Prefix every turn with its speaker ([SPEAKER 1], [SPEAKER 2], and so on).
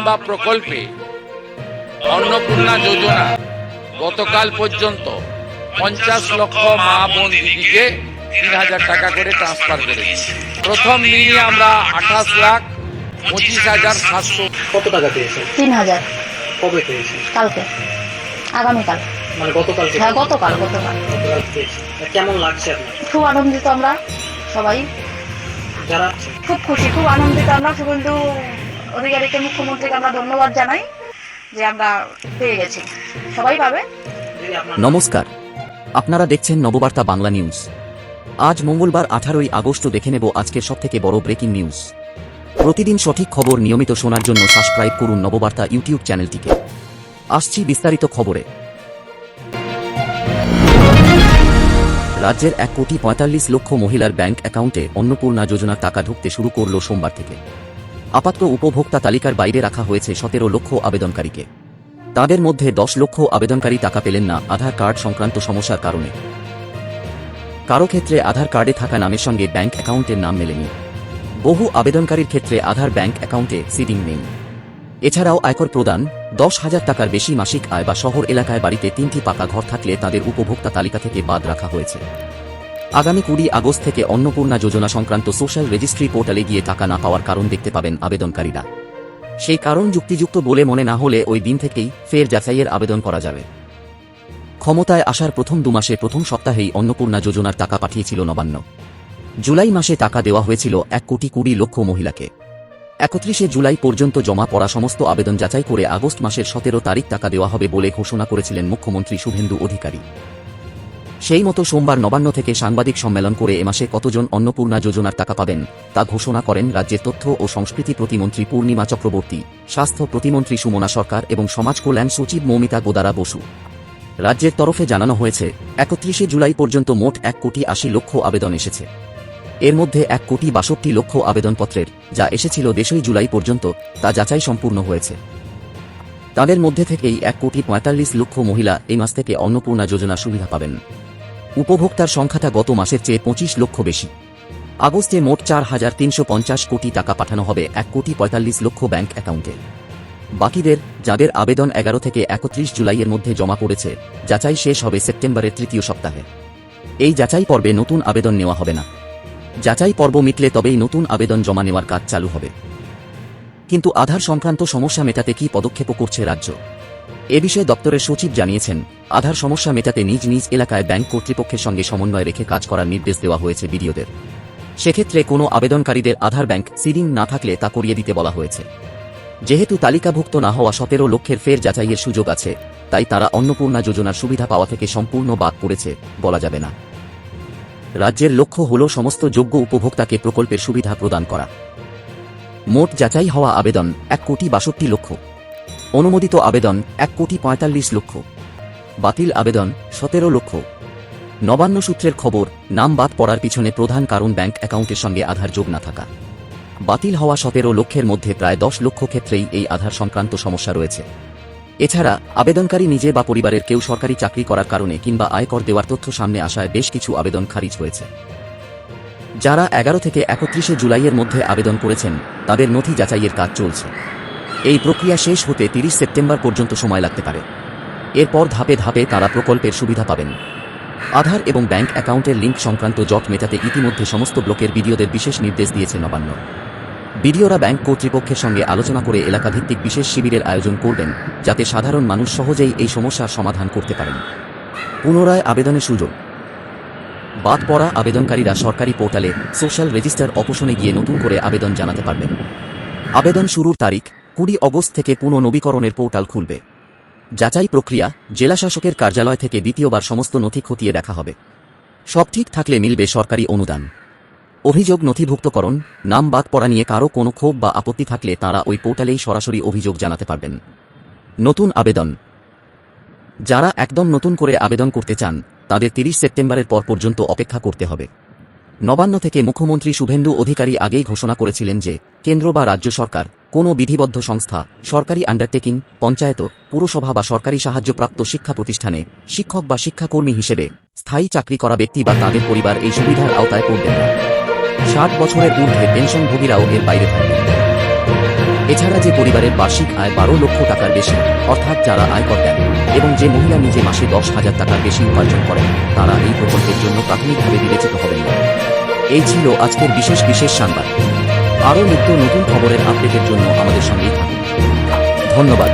[SPEAKER 1] বা প্রকল্পে অন্নপূর্ণা যোজনা গতকাল পর্যন্ত 50 লক্ষ মা বোন দিদিকে 3000 টাকা করে ট্রান্সফার করেছি। প্রথম দিনই আমরা 28,25,700।
[SPEAKER 2] কত টাকা পেয়েছেন?
[SPEAKER 3] 3000।
[SPEAKER 2] কবে পেয়েছেন?
[SPEAKER 3] কালকে, আগামীকাল।
[SPEAKER 2] মানে গতকাল?
[SPEAKER 3] হ্যাঁ, গতকাল
[SPEAKER 2] পেয়েছেন। কেমন লাগছে আপনার?
[SPEAKER 3] খুব আনন্দিত আমরা সবাই,
[SPEAKER 2] যারা
[SPEAKER 3] খুব খুশি, খুব আনন্দিত আমরা। শুভেন্দু অধিকারীকে, মুখ্যমন্ত্রীকে আমরা ধন্যবাদ জানাই যে আমরা পেয়ে গেছি, সবাই পাবে।
[SPEAKER 4] নমস্কার, আপনারা দেখছেন নববার্তা বাংলা নিউজ। আজ মঙ্গলবার 18ই আগস্ট দেখে নেব আজকের সবথেকে বড় ব্রেকিং নিউজ। প্রতিদিন সঠিক খবর নিয়মিত শোনার জন্য সাবস্ক্রাইব করুন নববার্তা ইউটিউব চ্যানেলটিকে। আসছি বিস্তারিত খবরে। রাজ্যের 1,45,00,000 মহিলার ব্যাংক অ্যাকাউন্টে অন্নপূর্ণা যোজনার টাকা ঢুকতে শুরু করল সোমবার থেকে। আপাতত উপভোক্তা তালিকার বাইরে রাখা হয়েছে 17 লক্ষ আবেদনকারীকে। তাদের মধ্যে 10 লক্ষ আবেদনকারী টাকা পেলেন না আধার কার্ড সংক্রান্ত সমস্যার কারণে। কারো ক্ষেত্রে আধার কার্ডে থাকা নামের সঙ্গে ব্যাংক অ্যাকাউন্টের নাম মেলেনি। বহু আবেদনকারীর ক্ষেত্রে আধার ব্যাংক অ্যাকাউন্টে সিডিং নেই। এছাড়াও আয়কর প্রদান, 10,000 টাকার বেশি মাসিক আয় বা শহর এলাকায় বাড়িতে 3টি পাকা ঘর থাকলে তাদের উপভোক্তা তালিকা থেকে বাদ রাখা হয়েছে। আগামী 20 আগস্ট থেকে অন্নপূর্ণা যোজনা সংক্রান্ত সোশ্যাল রেজিস্ট্রি পোর্টালে গিয়ে টাকা না পাওয়ার কারণ দেখতে পাবেন আবেদনকারীরা। সেই কারণ যুক্তিযুক্ত বলে মনে না হলে ওই দিন থেকেই ফের যাচাইয়ের আবেদন করা যাবে। ক্ষমতায় আসার প্রথম 2 মাসে প্রথম সপ্তাহেই অন্নপূর্ণা যোজনার টাকা পাঠিয়েছিল নবান্ন। জুলাই মাসে টাকা দেওয়া হয়েছিল 1,20,00,000 মহিলাকে। 31শে জুলাই পর্যন্ত জমা পড়া সমস্ত আবেদন যাচাই করে আগস্ট মাসের 17 তারিখ টাকা দেওয়া হবে বলে ঘোষণা করেছিলেন মুখ্যমন্ত্রী শুভেন্দু অধিকারী। সেই মতো সোমবার নবান্ন থেকে সাংবাদিক সম্মেলন করে এ মাসে কতজন অন্নপূর্ণা যোজনার টাকা পাবেন তা ঘোষণা করেন রাজ্যের তথ্য ও সংস্কৃতি প্রতিমন্ত্রী পূর্ণিমা চক্রবর্তী, স্বাস্থ্য প্রতিমন্ত্রী সুমনা সরকার এবং সমাজ কল্যাণ সচিব মৌমিতা গোদারা বসু। রাজ্যের তরফে জানানো হয়েছে, 31শে জুলাই পর্যন্ত মোট 1,80,00,000 আবেদন এসেছে। এর মধ্যে 1,62,00,000 আবেদনপত্রের যা এসেছিল 2 জুলাই পর্যন্ত তা যাচাই সম্পূর্ণ হয়েছে। তাদের মধ্যে থেকেই 1,45,00,000 মহিলা এই মাস থেকে অন্নপূর্ণা যোজনার সুবিধা পাবেন। উপভোক্তার সংখ্যাটা গত মাসের চেয়ে 25 লক্ষ বেশি। আগস্টে মোট 4,350 কোটি টাকা পাঠানো হবে 1,45,00,000 ব্যাংক অ্যাকাউন্টে। বাকিদের, যাদের আবেদন 11 থেকে 31 জুলাইয়ের মধ্যে জমা পড়েছে, যাচাই শেষ হবে সেপ্টেম্বরের 3য় সপ্তাহে। এই যাচাই পর্বে নতুন আবেদন নেওয়া হবে না। যাচাই পর্ব মিটলে তবেই নতুন আবেদন জমা নেওয়ার কাজ চালু হবে। কিন্তু আধার সংক্রান্ত সমস্যা মেটাতে কী পদক্ষেপ করছে রাজ্য? এ বিষয়ে দপ্তরের সচিব জানিয়েছেন, আধার সমস্যা মেটাতে নিজ নিজ এলাকায় ব্যাংক কর্তৃপক্ষের সঙ্গে সমন্বয় রেখে কাজ করার নির্দেশ দেওয়া হয়েছে বিডিওদের। সেক্ষেত্রে কোনো আবেদনকারীদের আধার ব্যাংক সিডিং না থাকলে তা করিয়ে দিতে বলা হয়েছে। যেহেতু তালিকাভুক্ত না হওয়া 17 লক্ষের ফের যাচাইয়ের সুযোগ আছে, তাই তারা অন্নপূর্ণা যোজনার সুবিধা পাওয়া থেকে সম্পূর্ণ বাদ পড়েছে বলা যাবে না। রাজ্যের লক্ষ্য হল সমস্ত যোগ্য উপভোক্তাকে প্রকল্পের সুবিধা প্রদান করা। মোট যাচাই হওয়া আবেদন 1,62,00,000, অনুমোদিত আবেদন 1,45,00,000, বাতিল আবেদন 17 লক্ষ। নবান্ন সূত্রের খবর, নাম বাদ পড়ার পিছনে প্রধান কারণ ব্যাংক অ্যাকাউন্টের সঙ্গে আধার যোগ না থাকা। বাতিল হওয়া 17 লক্ষের মধ্যে প্রায় 10 লক্ষ ক্ষেত্রেই এই আধার সংক্রান্ত সমস্যা রয়েছে। এছাড়া আবেদনকারী নিজে বা পরিবারের কেউ সরকারি চাকরি করার কারণে কিংবা আয়কর দেওয়ার তথ্য সামনে আসায় বেশ কিছু আবেদন খারিজ হয়েছে। যারা 11 থেকে 31শে জুলাইয়ের মধ্যে আবেদন করেছেন, তাদের নথি যাচাইয়ের কাজ চলছে। এই প্রক্রিয়া শেষ হতে 30 সেপ্টেম্বর পর্যন্ত সময় লাগতে পারে। এরপর ধাপে ধাপে তারা প্রকল্পের সুবিধা পাবেন। আধার এবং ব্যাংক অ্যাকাউন্টের লিঙ্ক সংক্রান্ত জট মেটাতে ইতিমধ্যে সমস্ত ব্লকের বিডিওদের বিশেষ নির্দেশ দিয়েছে নবান্ন। বিডিওরা ব্যাংক কর্তৃপক্ষের সঙ্গে আলোচনা করে এলাকাভিত্তিক বিশেষ শিবিরের আয়োজন করবেন, যাতে সাধারণ মানুষ সহজেই এই সমস্যার সমাধান করতে পারেন। পুনরায় আবেদনের সুযোগ। বাদ পড়া আবেদনকারীরা সরকারি পোর্টালে সোশ্যাল রেজিস্টার অপশনে গিয়ে নতুন করে আবেদন জানাতে পারবেন। আবেদন শুরুর তারিখ 20 আগস্ট থেকে পুনর্নবীকরণের পোর্টাল খুলবে। যাচাই প্রক্রিয়া, জেলাশাসকের কার্যালয় থেকে দ্বিতীয়বার সমস্ত নথি খতিয়ে দেখা হবে। সব ঠিক থাকলে মিলবে সরকারি অনুদান। অভিযোগ নথিভুক্তকরণ, নাম বাদ পড়া নিয়ে কারো কোনো ক্ষোভ বা আপত্তি থাকলে তাঁরা ওই পোর্টালেই সরাসরি অভিযোগ জানাতে পারবেন। নতুন আবেদন। যারা একদম নতুন করে আবেদন করতে চান, তাদের 30 সেপ্টেম্বরের পর পর্যন্ত অপেক্ষা করতে হবে। নবান্ন থেকে মুখ্যমন্ত্রী শুভেন্দু অধিকারী আগেই ঘোষণা করেছিলেন যে কেন্দ্র বা রাজ্য সরকার কোনো বিধিবদ্ধ সংস্থা, সরকারি আন্ডারটেকিং, পঞ্চায়েত, পুরসভা বা সরকারি সাহায্যপ্রাপ্ত শিক্ষা প্রতিষ্ঠানে শিক্ষক বা শিক্ষাকর্মী হিসেবে স্থায়ী চাকরি করা ব্যক্তি বা তাদের পরিবার এই সুবিধার আওতায় পড়বেন না। 60 বছরের ঊর্ধ্বে পেনশনভোগীরাও এর বাইরে থাকবেন। এছাড়া এছাড়া যে পরিবারের বার্ষিক আয় 12 লক্ষ টাকার বেশি, অর্থাৎ যারা আয়কর দেন, এবং যে মহিলা নিজে মাসে 10,000 টাকার বেশি উপার্জন করেন, তারা এই প্রকল্পের জন্য প্রাথমিকভাবে বিবেচিত হবেন না। এই ছিল আজকের বিশেষ সংবাদ। আরও নিত্য নতুন খবরের আপডেটের জন্য আমাদের সঙ্গেই থাকুন। ধন্যবাদ।